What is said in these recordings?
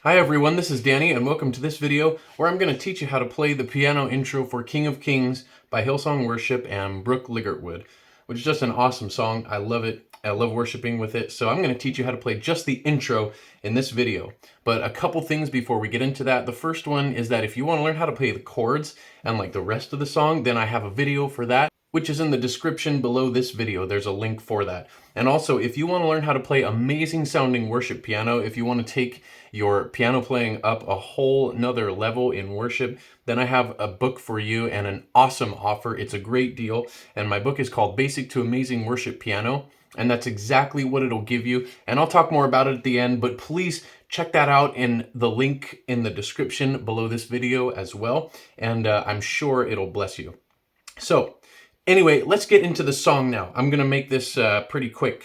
Hi everyone, this is Danny and welcome to this video where I'm going to teach you how to play the piano intro for King of Kings by Hillsong Worship and Brooke Ligertwood, which is just an awesome song. I love it. I love worshiping with it. So I'm going to teach you how to play just the intro in this video. But a couple things before we get into that. The first one is that if you want to learn how to play the chords and like the rest of the song, then I have a video for that, which is in the description below this video. There's a link for that. And also, if you want to learn how to play amazing sounding worship piano, if you want to take your piano playing up a whole nother level in worship, then I have a book for you and an awesome offer. It's a great deal. And my book is called Basic to Amazing Worship Piano. And that's exactly what it'll give you. And I'll talk more about it at the end, but please check that out in the link in the description below this video as well. And I'm sure it'll bless you. So, anyway, let's get into the song now. I'm going to make this pretty quick,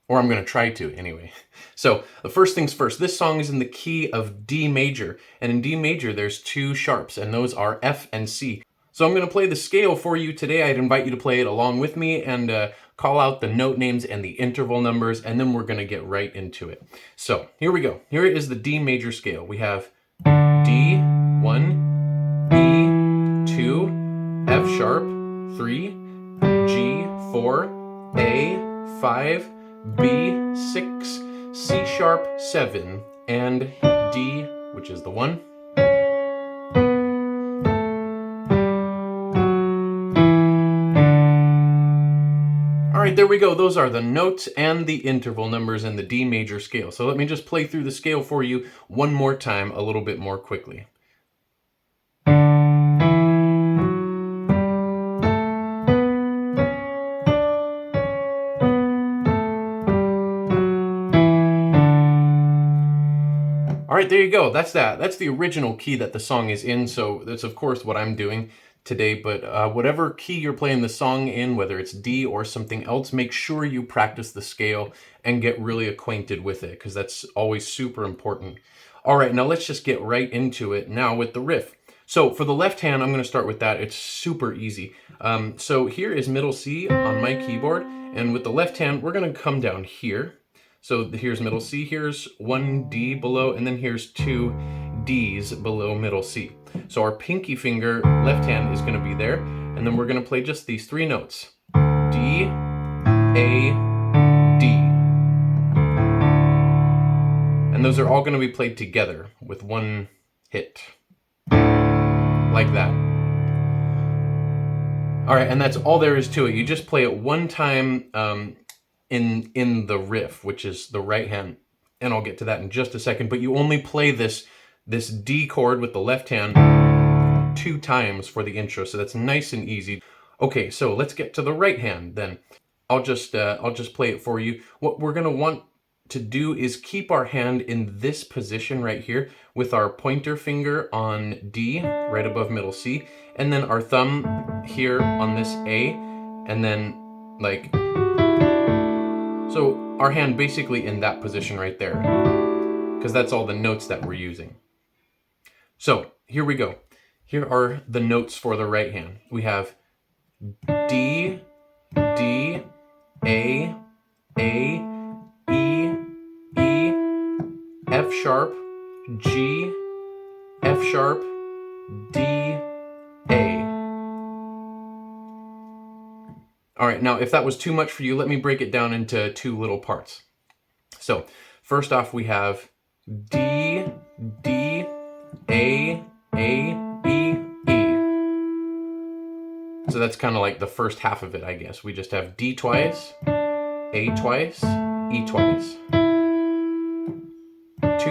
or I'm going to try to anyway. So the first things first, this song is in the key of D major, and in D major there's two sharps, and those are F and C. So I'm going to play the scale for you today. I'd invite you to play it along with me and call out the note names and the interval numbers, and then we're going to get right into it. So here we go. Here is the D major scale. We have D, 1, E, 2, F sharp, 3, G, 4, A, 5, B, 6, C sharp, 7, and D, which is the 1. All right, there we go. Those are the notes and the interval numbers in the D major scale. So let me just play through the scale for you one more time, a little bit more quickly. All right, there you go. That's that. That's the original key that the song is in. So that's, of course, what I'm doing today. But whatever key you're playing the song in, whether it's D or something else, make sure you practice the scale and get really acquainted with it, because that's always super important. All right, now let's just get right into it now with the riff. So for the left hand, I'm going to start with that. It's super easy. So here is middle C on my keyboard. And with the left hand, we're going to come down here. So here's middle C, here's 1 D below, and then here's 2 Ds below middle C. So our pinky finger, left hand, is going to be there, and then we're going to play just these 3 notes. D, A, D. And those are all going to be played together with one hit. Like that. All right, and that's all there is to it. You just play it one time in the riff, which is the right hand, and I'll get to that in just a second, but you only play this D chord with the left hand 2 times for the intro, so that's nice and easy. Okay, so let's get to the right hand then. I'll just play it for you. What we're gonna want to do is keep our hand in this position right here with our pointer finger on D, right above middle C, and then our thumb here on this A, and then like, so our hand basically in that position right there, because that's all the notes that we're using. So here we go. Here are the notes for the right hand. We have D, D, A, E, E, F sharp, G, F sharp, D, A. All right, now if that was too much for you, let me break it down into 2 little parts. So first off, we have D, D, A, E, E. So that's kind of like the first half of it, I guess. We just have D twice, A twice, E twice. 2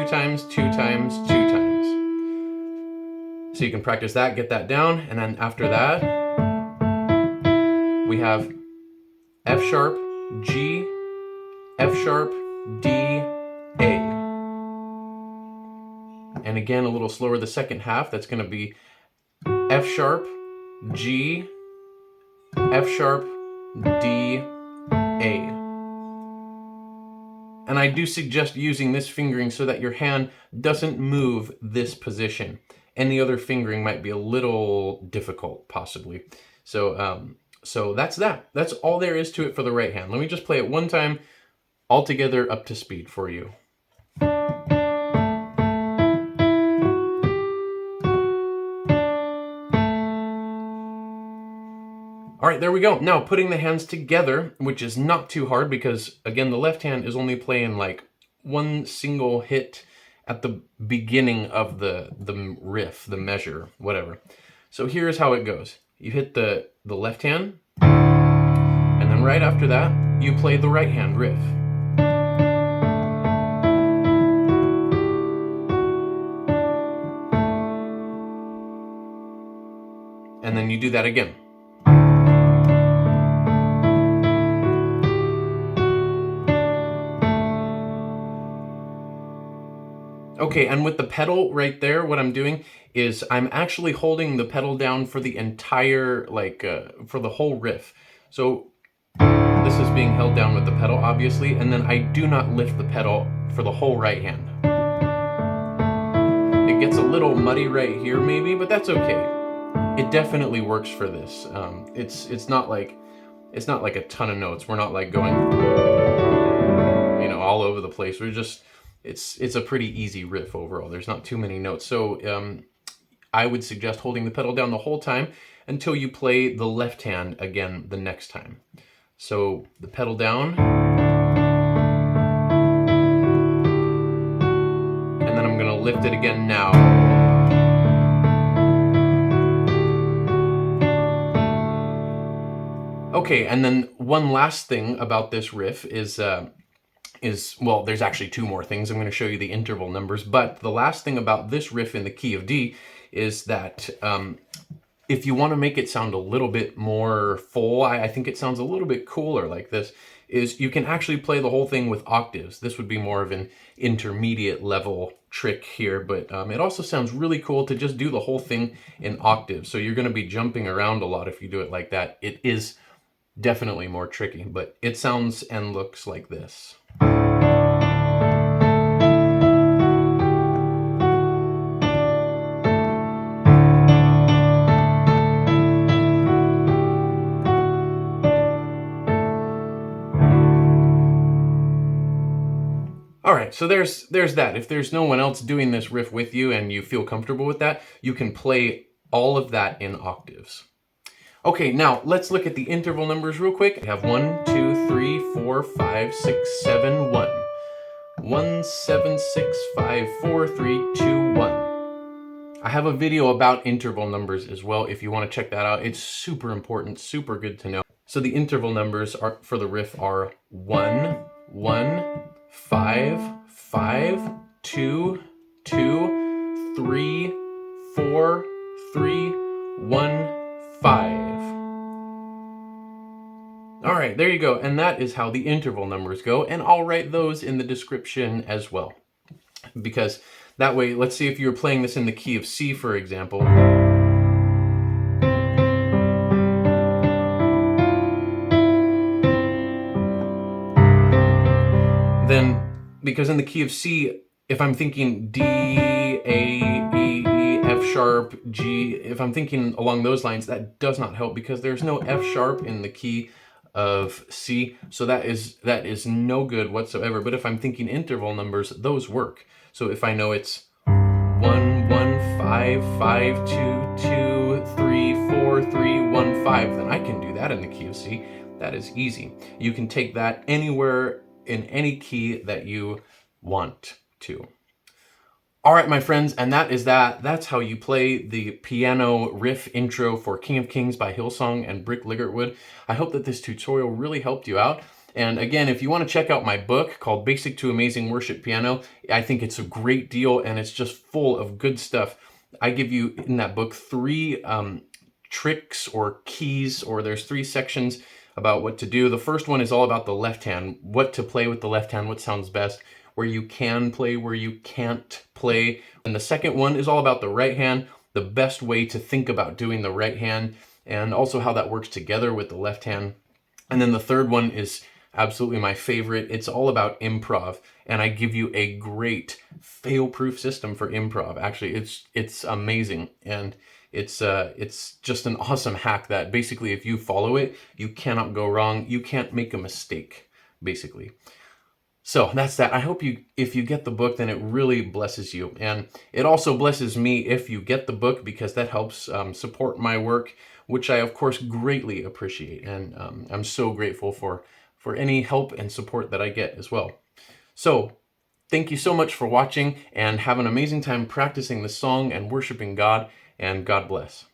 times, 2 times, 2 times. So you can practice that, get that down, and then after that, we have F sharp, G, F sharp, D, A. And again, a little slower the second half. That's going to be F sharp, G, F sharp, D, A. And I do suggest using this fingering so that your hand doesn't move this position. Any other fingering might be a little difficult, possibly. So that's that. That's all there is to it for the right hand. Let me just play it one time, all together up to speed for you. right, there we go. Now putting the hands together, which is not too hard because again, the left hand is only playing like one single hit at the beginning of the riff, the measure, whatever. So here's how it goes. You hit the left hand, and then right after that, you play the right hand riff. And then you do that again. Okay, and with the pedal right there, what I'm doing is I'm actually holding the pedal down for the entire, for the whole riff. So this is being held down with the pedal, obviously, and then I do not lift the pedal for the whole right hand. It gets a little muddy right here maybe, but that's okay. It definitely works for this. It's not like a ton of notes. We're not like going, you know, all over the place. We're just, it's a pretty easy riff overall. There's not too many notes. So I would suggest holding the pedal down the whole time until you play the left hand again the next time. So the pedal down, and then I'm gonna lift it again now. Okay, and then one last thing about this riff is, well, there's actually two more things. I'm going to show you the interval numbers, but the last thing about this riff in the key of D is that if you want to make it sound a little bit more full, I think it sounds a little bit cooler like this, is you can actually play the whole thing with octaves. This would be more of an intermediate level trick here, but it also sounds really cool to just do the whole thing in octaves. So you're going to be jumping around a lot if you do it like that. It is definitely more tricky, but it sounds and looks like this. All right, so there's that. If there's no one else doing this riff with you and you feel comfortable with that, you can play all of that in octaves. Okay, now let's look at the interval numbers real quick. We have 1, 2, 3, 4, 5, 6, 7, 1. 1, 7, 6, 5, 4, 3, 2, 1. I have a video about interval numbers as well if you want to check that out. It's super important, super good to know. So the interval numbers are for the riff are 1, 1, 5, 5, 2, 2, 3, 4, 3, 1, 5. All right, there you go. And that is how the interval numbers go. And I'll write those in the description as well. Because that way, let's see if you're playing this in the key of C, for example. Then, because in the key of C, if I'm thinking D, A, E, E, F sharp, G, if I'm thinking along those lines, that does not help because there's no F sharp in the key of C, so that is no good whatsoever. But if I'm thinking interval numbers, those work. So if I know it's 1, 1, 5, 5, 2, 2, 3, 4, 3, 1, 5, then I can do that in the key of C. That is easy. You can take that anywhere in any key that you want to. All right, my friends, and that is that. That's how you play the piano riff intro for King of Kings by Hillsong and Brooke Ligertwood. I hope that this tutorial really helped you out. And again, if you want to check out my book called Basic to Amazing Worship Piano, I think it's a great deal and it's just full of good stuff. I give you in that book 3 tricks or keys, or there's 3 sections about what to do. The first one is all about the left hand, what to play with the left hand, what sounds best, where you can play, where you can't play. And the second one is all about the right hand, the best way to think about doing the right hand, and also how that works together with the left hand. And then the third one is absolutely my favorite. It's all about improv, and I give you a great fail-proof system for improv. Actually, it's amazing, and it's just an awesome hack that basically if you follow it, you cannot go wrong. You can't make a mistake, basically. So that's that. I hope if you get the book, then it really blesses you. And it also blesses me if you get the book, because that helps support my work, which I, of course, greatly appreciate. And I'm so grateful for any help and support that I get as well. So thank you so much for watching, and have an amazing time practicing the song and worshiping God, and God bless.